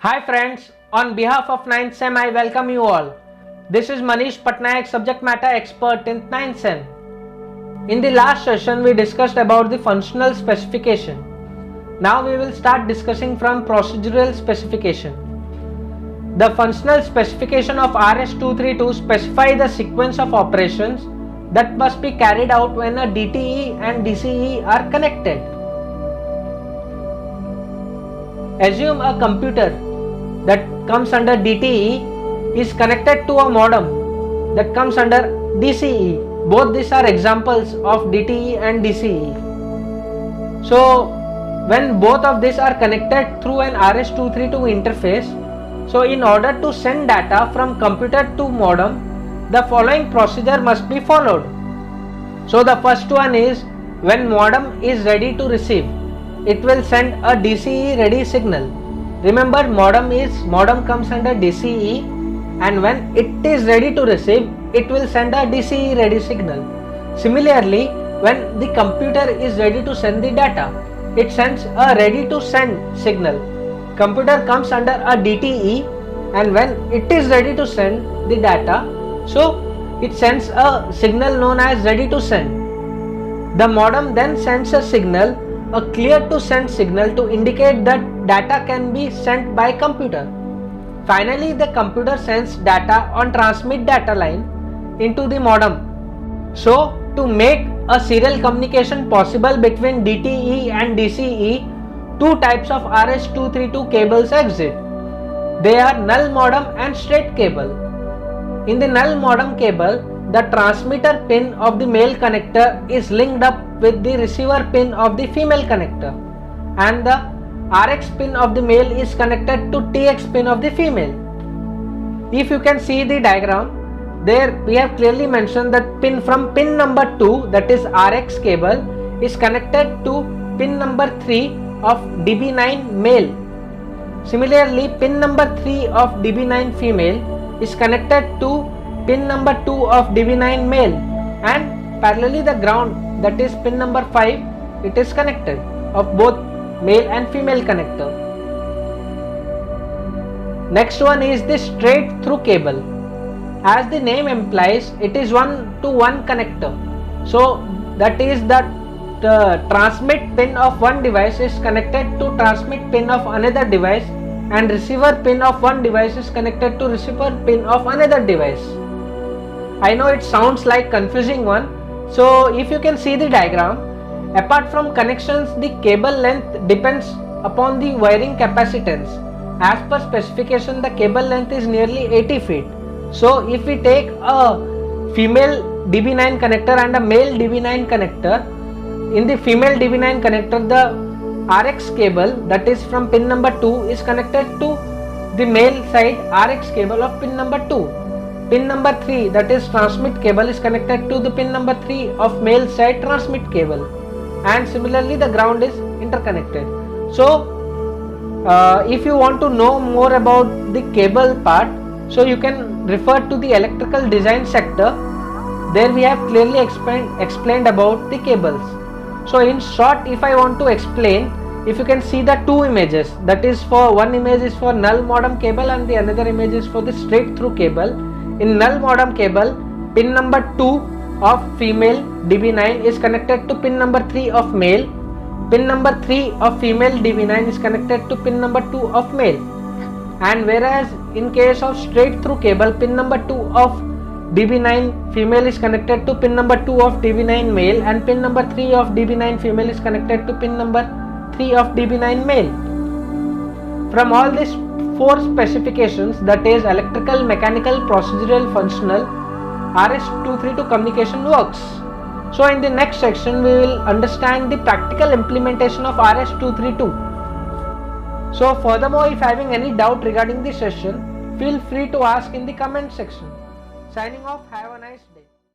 Hi friends, on behalf of 9th SEM I welcome you all. This is Manish Patnaik, subject matter expert in 9th SEM. In the last session we discussed about the functional specification. Now we will start discussing from procedural specification. The functional specification of RS-232 specify the sequence of operations that must be carried out when a DTE and DCE are connected. Assume a computer that comes under DTE is connected to a modem that comes under DCE. Both these are examples of DTE and DCE. So when both of these are connected through an RS-232 interface, so in order to send data from computer to modem, the following procedure must be followed. So the first one is, when modem is ready to receive, it will send a DCE ready signal. Remember, modem comes under DCE, and when it is ready to receive, it will send a DCE ready signal. Similarly, when the computer is ready to send the data, it sends a ready to send signal. Computer comes under a DTE, and when it is ready to send the data, so it sends a signal known as ready to send. The modem then sends a signal, a clear to send signal, to indicate that data can be sent by computer. Finally, the computer sends data on transmit data line into the modem. So to make a serial communication possible between DTE and DCE, two types of RS-232 cables exist. They are null modem and straight cable. In the null modem cable, the transmitter pin of the male connector is linked up with the receiver pin of the female connector, and the RX pin of the male is connected to TX pin of the female. If you can see the diagram, there we have clearly mentioned that from pin number 2, that is RX cable, is connected to pin number 3 of DB9 male. Similarly, pin number 3 of DB9 female is connected to pin number 2 of DB9 male, and parallelly the ground, that is pin number 5, it is connected of both male and female connector. Next one is the straight through cable. As the name implies, it is one to one connector. So that is that the transmit pin of one device is connected to transmit pin of another device, and receiver pin of one device is connected to receiver pin of another device. I know it sounds like confusing one. So if you can see the diagram, apart from connections, the cable length depends upon the wiring capacitance. As per specification, the cable length is nearly 80 feet. So if we take a female DB9 connector and a male DB9 connector, in the female DB9 connector, the RX cable, that is from pin number 2, is connected to the male side RX cable of pin number 2. Pin number 3, that is transmit cable, is connected to the pin number 3 of male side transmit cable, and similarly the ground is interconnected. So if you want to know more about the cable part, so you can refer to the electrical design sector. There we have clearly explained about the cables. So in short, if I want to explain, if you can see the two images, that is, for one image is for null modem cable and the another image is for the straight through cable. In null modem cable, pin number 2 of female DB9 is connected to pin number 3 of male. Pin number 3 of female DB9 is connected to pin number 2 of male. And whereas in case of straight through cable, pin number 2 of DB9 female is connected to pin number 2 of DB9 male, and pin number 3 of DB9 female is connected to pin number 3 of DB9 male. From all these four specifications, that is electrical, mechanical, procedural, functional, RS-232 communication works. So in the next section we will understand the practical implementation of RS-232. So furthermore, if having any doubt regarding this session, feel free to ask in the comment section. Signing off, have a nice day.